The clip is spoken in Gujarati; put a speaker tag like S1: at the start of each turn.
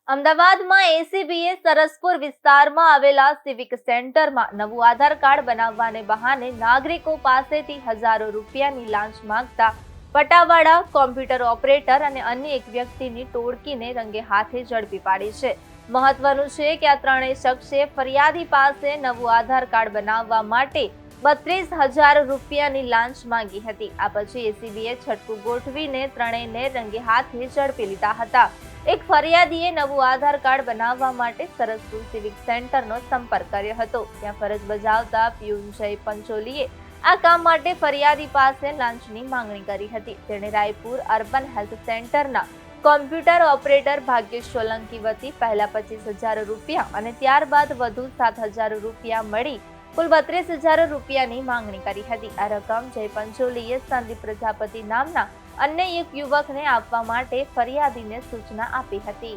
S1: અમદાવાદમાં એસીબીએ સરસપુર વિસ્તારમાં આવેલા સિવિક સેન્ટરમાં નવું આધાર કાર્ડ બનાવવાને બહાને નાગરિકો પાસેથી હજારો રૂપિયાની લાંચ માંગતા પટાવાળા, કોમ્પ્યુટર ઓપરેટર અને અન્ય એક વ્યક્તિની ટોળકીને રંગે હાથે ઝડપી પાડી છે. મહત્વનું છે કે આ ત્રણેય શખ્સે ફરિયાદી પાસે નવું આધાર કાર્ડ બનાવવા માટે 32,000 રૂપિયાની લાંચ માંગી હતી. આ પછી એસીબીએ છટકું ગોઠવીને ત્રણેયને રંગે હાથે ઝડપી લીધા હતા. એક ફરિયાદીએ નવું આધાર કાર્ડ બનાવવા માટે સરસપુર સિવિક સેન્ટરનો સંપર્ક કર્યો હતો. ત્યાં ફરજ બજાવતા પિયુન જય પંચોલીએ આ કામ માટે ફરિયાદી પાસે લાંચની માંગણી કરી હતી. તેણે રાયપુર અર્બન હેલ્થ સેન્ટરના કોમ્પ્યુટર ઓપરેટર ભાગ્યેશ સોલંકી વતી પહેલા 25,000 રૂપિયા અને ત્યારબાદ વધુ 7,000 રૂપિયા મળી કુલ 32,000 રૂપિયાની માંગણી કરી હતી. આ રકમ જય પંચોલીએ સંદીપ પ્રજાપતિ નામના અન્ય એક યુવકને આપવા માટે ફરિયાદીને સૂચના આપી હતી.